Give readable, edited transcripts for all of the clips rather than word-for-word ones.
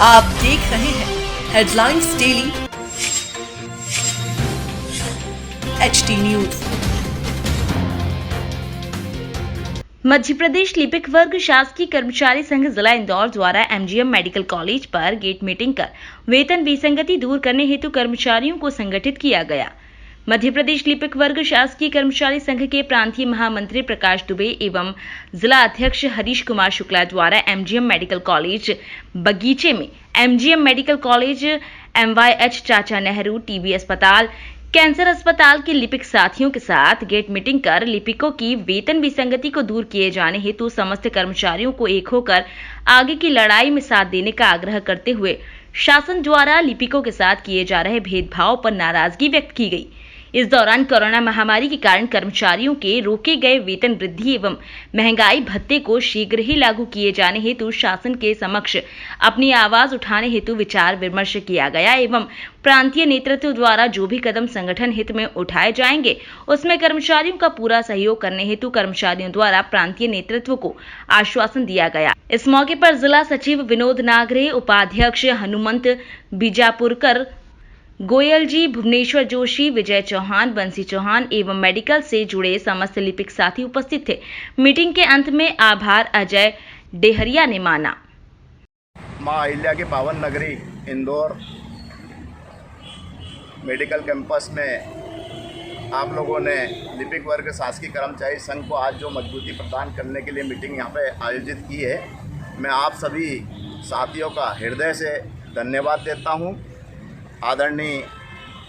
आप देख रहे हैं headlines daily HT news. Madhya Pradesh लिपिक वर्ग शासकीय कर्मचारी संघ जिला इंदौर द्वारा एमजीएम मेडिकल कॉलेज पर गेट मीटिंग कर वेतन विसंगति दूर करने हेतु कर्मचारियों को संगठित किया गया। मध्य प्रदेश लिपिक वर्ग शासकीय कर्मचारी संघ के प्रांतीय महामंत्री प्रकाश दुबे एवं जिला अध्यक्ष हरीश कुमार शुक्ला द्वारा एमजीएम मेडिकल कॉलेज बगीचे में एमजीएम मेडिकल कॉलेज, MYH चाचा नेहरू टीबी अस्पताल, कैंसर अस्पताल के लिपिक साथियों के साथ गेट मीटिंग कर लिपिकों की वेतन विसंगति को दूर किए जाने हेतु समस्त कर्मचारियों को एक होकर आगे की लड़ाई में साथ देने का आग्रह करते हुए शासन द्वारा लिपिकों के साथ किए जा रहे भेदभाव पर नाराजगी व्यक्त की गई। इस दौरान कोरोना महामारी के कारण कर्मचारियों के रोके गए वेतन वृद्धि एवं महंगाई भत्ते को शीघ्र ही लागू किए जाने हेतु शासन के समक्ष अपनी आवाज उठाने हेतु विचार विमर्श किया गया एवं प्रांतीय नेतृत्व द्वारा जो भी कदम संगठन हित में उठाए जाएंगे उसमें कर्मचारियों का पूरा सहयोग करने हेतु कर्मचारियों द्वारा प्रांतीय नेतृत्व को आश्वासन दिया गया। इस मौके पर जिला सचिव विनोद नागरे, उपाध्यक्ष हनुमंत बीजापुरकर, गोयल जी, भुवनेश्वर जोशी, विजय चौहान, बंसी चौहान एवं मेडिकल से जुड़े समस्त लिपिक साथी उपस्थित थे। मीटिंग के अंत में आभार अजय डेहरिया ने माना। मां अहिल्या की पावन नगरी इंदौर मेडिकल कैंपस में आप लोगों ने लिपिक वर्ग शासकीय कर्मचारी संघ को आज जो मजबूती प्रदान करने के लिए मीटिंग यहाँ पे आयोजित की है, मैं आप सभी साथियों का हृदय से धन्यवाद देता हूँ। आदरणीय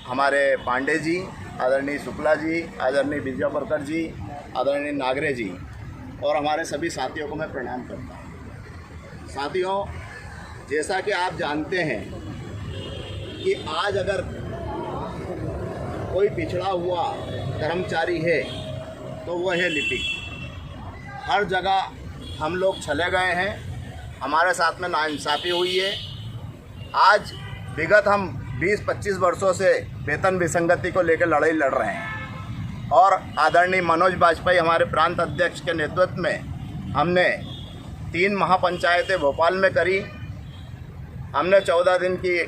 हमारे पांडे जी, आदरणीय शुक्ला जी, आदरणीय बीजापुरकर जी, आदरणीय नागरे जी और हमारे सभी साथियों को मैं प्रणाम करता हूँ। साथियों, जैसा कि आप जानते हैं कि आज अगर कोई पिछड़ा हुआ कर्मचारी है तो वह है लिपिक। हर जगह हम लोग चले गए हैं, हमारे साथ में नाइंसाफ़ी हुई है। आज विगत हम 20-25 वर्षों से वेतन विसंगति को लेकर लड़ाई लड़ रहे हैं और आदरणीय मनोज बाजपेयी हमारे प्रांत अध्यक्ष के नेतृत्व में हमने 3 महापंचायतें भोपाल में करी। हमने 14 दिन की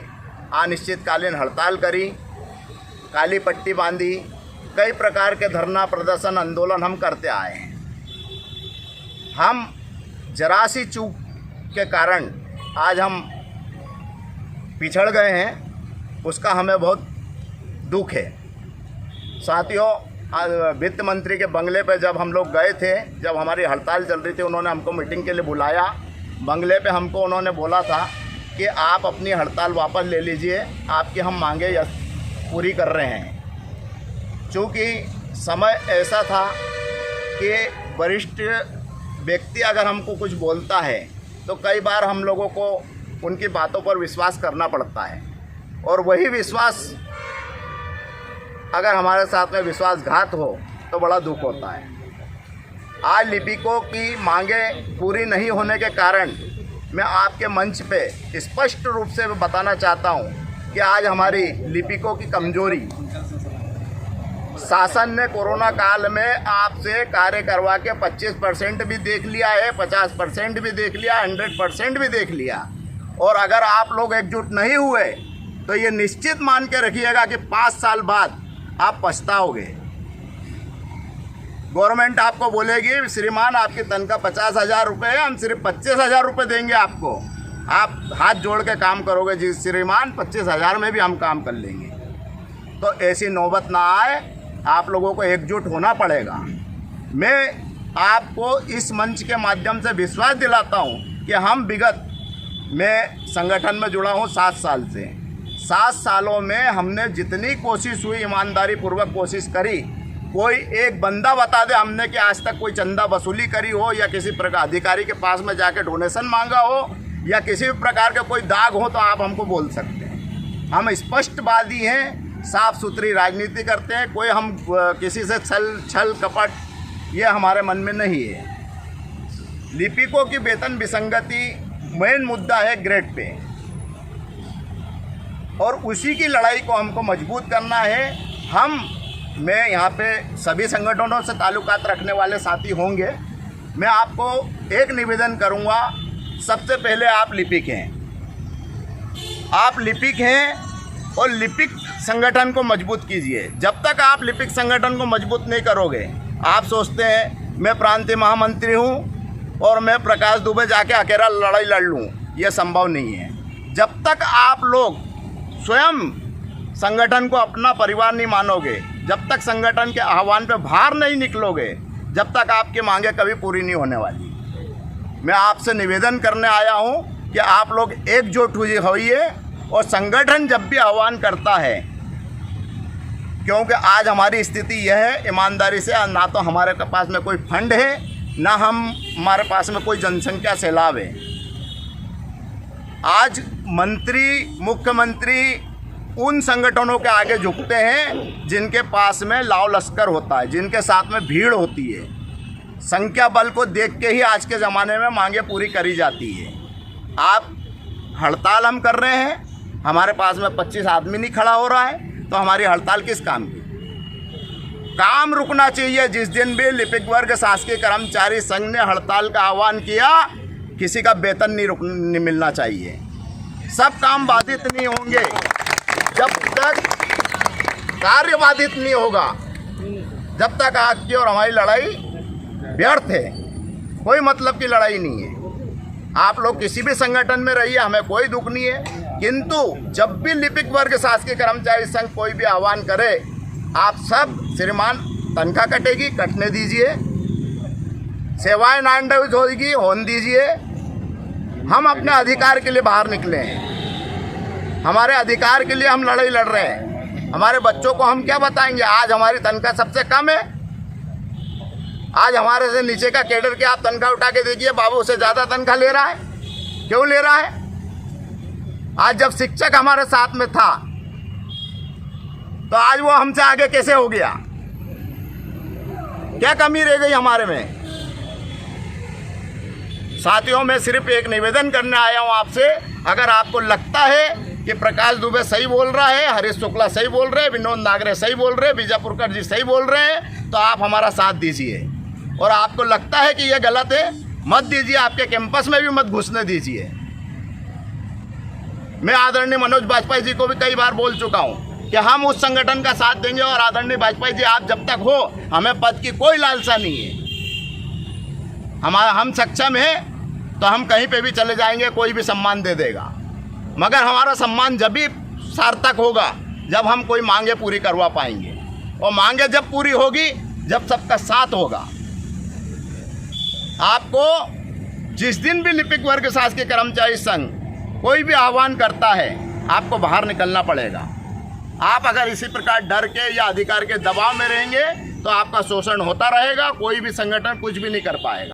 अनिश्चितकालीन हड़ताल करी, काली पट्टी बांधी, कई प्रकार के धरना प्रदर्शन आंदोलन हम करते आए हैं। हम जरा सी चूक के कारण आज हम पिछड़ गए हैं, उसका हमें बहुत दुख है। साथियों, वित्त मंत्री के बंगले पे जब हम लोग गए थे, जब हमारी हड़ताल चल रही थी, उन्होंने हमको मीटिंग के लिए बुलाया। बंगले पे हमको उन्होंने बोला था कि आप अपनी हड़ताल वापस ले लीजिए, आपकी हम मांगे पूरी कर रहे हैं। चूँकि समय ऐसा था कि वरिष्ठ व्यक्ति अगर हमको कुछ बोलता है तो कई बार हम लोगों को उनकी बातों पर विश्वास करना पड़ता है और वही विश्वास अगर हमारे साथ में विश्वासघात हो तो बड़ा दुख होता है। आज लिपिकों की मांगे पूरी नहीं होने के कारण मैं आपके मंच पे स्पष्ट रूप से बताना चाहता हूँ कि आज हमारी लिपिकों की कमजोरी, शासन ने कोरोना काल में आपसे कार्य करवा के 25% भी देख लिया है, 50% भी देख लिया, 100% भी देख लिया और अगर आप लोग एकजुट नहीं हुए तो ये निश्चित मान के रखिएगा कि 5 साल बाद आप पछताओगे। गवर्नमेंट आपको बोलेगी, श्रीमान आपकी तनख्वाह 50,000 रुपये है, हम सिर्फ 25,000 रुपये देंगे आपको, आप हाथ जोड़ के काम करोगे जी श्रीमान, 25,000 में भी हम काम कर लेंगे। तो ऐसी नौबत ना आए, आप लोगों को एकजुट होना पड़ेगा। मैं आपको इस मंच के माध्यम से विश्वास दिलाता हूँ कि हम विगत, मैं संगठन में जुड़ा हूँ 7 साल से, 7 सालों में हमने जितनी कोशिश हुई, ईमानदारी पूर्वक कोशिश करी। कोई एक बंदा बता दे हमने कि आज तक कोई चंदा वसूली करी हो या किसी प्रकार अधिकारी के पास में जाके डोनेशन मांगा हो या किसी भी प्रकार के कोई दाग हो तो आप हमको बोल सकते हैं। हम स्पष्टवादी हैं, साफ सुथरी राजनीति करते हैं, कोई हम किसी से छल कपट ये हमारे मन में नहीं है। लिपिकों की वेतन विसंगति मेन मुद्दा है ग्रेड पे और उसी की लड़ाई को हमको मजबूत करना है। मैं यहाँ पे सभी संगठनों से ताल्लुकात रखने वाले साथी होंगे। मैं आपको एक निवेदन करूँगा, सबसे पहले आप लिपिक हैं, आप लिपिक हैं और लिपिक संगठन को मजबूत कीजिए। जब तक आप लिपिक संगठन को मजबूत नहीं करोगे, आप सोचते हैं मैं प्रांतीय महामंत्री हूँ और मैं प्रकाश दुबे जाके अकेला लड़ाई लड़ लूँ, ये संभव नहीं है। जब तक आप लोग स्वयं संगठन को अपना परिवार नहीं मानोगे, जब तक संगठन के आह्वान पे बाहर नहीं निकलोगे, जब तक आपकी मांगें कभी पूरी नहीं होने वाली। मैं आपसे निवेदन करने आया हूँ कि आप लोग एकजुट होइए और संगठन जब भी आह्वान करता है, क्योंकि आज हमारी स्थिति यह है, ईमानदारी से ना तो हमारे पास में कोई फंड है, ना हमारे पास में कोई जनसंख्या सैलाब है। आज मंत्री, मुख्यमंत्री उन संगठनों के आगे झुकते हैं जिनके पास में लाव लश्कर होता है, जिनके साथ में भीड़ होती है। संख्या बल को देख के ही आज के ज़माने में मांगे पूरी करी जाती है। आप हड़ताल हम कर रहे हैं, हमारे पास में 25 आदमी नहीं खड़ा हो रहा है, तो हमारी हड़ताल किस काम की? काम रुकना चाहिए। जिस दिन भी लिपिक वर्ग शासकीय कर्मचारी संघ ने हड़ताल का आह्वान किया, किसी का वेतन नहीं मिलना चाहिए। सब काम बाधित नहीं होंगे जब तक कार्य बाधित नहीं होगा, जब तक आपकी और हमारी लड़ाई व्यर्थ है। कोई मतलब की लड़ाई नहीं है। आप लोग किसी भी संगठन में रहिए, हमें कोई दुख नहीं है, किंतु जब भी लिपिक वर्ग शासकीय कर्मचारी संघ कोई भी आह्वान करे, आप सब श्रीमान तनख्वाह कटेगी, कटने दीजिए, सेवाएं नानडवित होगी, होने दीजिए। हम अपने अधिकार के लिए बाहर निकले हैं, हमारे अधिकार के लिए हम लड़ाई लड़ रहे हैं। हमारे बच्चों को हम क्या बताएंगे? आज हमारी तनख्वाह सबसे कम है। आज हमारे से नीचे का कैडर के आप तनख्वाह उठा के देखिए, बाबू उससे ज़्यादा तनख्वाह ले रहा है। क्यों ले रहा है? आज जब शिक्षक हमारे साथ में था, तो आज वो हमसे आगे कैसे हो गया? क्या कमी रह गई हमारे में? साथियों, मैं सिर्फ एक निवेदन करने आया हूं आपसे। अगर आपको लगता है कि प्रकाश दुबे सही बोल रहा है, हरीश शुक्ला सही बोल रहे हैं, विनोद नागरे सही बोल रहे हैं, बीजापुरकर जी सही बोल रहे हैं, तो आप हमारा साथ दीजिए। और आपको लगता है कि यह गलत है, मत दीजिए, आपके कैंपस में भी मत घुसने दीजिए। मैं आदरणीय मनोज बाजपेयी जी को भी कई बार बोल चुका हूं कि हम उस संगठन का साथ देंगे, और आदरणीय बाजपेयी जी, आप जब तक हो, हमें पद की कोई लालसा नहीं है। हम सक्षम हैं तो हम कहीं पे भी चले जाएंगे, कोई भी सम्मान दे देगा, मगर हमारा सम्मान जब भी सार्थक होगा जब हम कोई मांगे पूरी करवा पाएंगे। और मांगे जब पूरी होगी जब सबका साथ होगा। आपको जिस दिन भी लिपिक वर्ग शासकीय कर्मचारी संघ कोई भी आह्वान करता है, आपको बाहर निकलना पड़ेगा। आप अगर इसी प्रकार डर के या अधिकार के दबाव में रहेंगे तो आपका शोषण होता रहेगा, कोई भी संगठन कुछ भी नहीं कर पाएगा।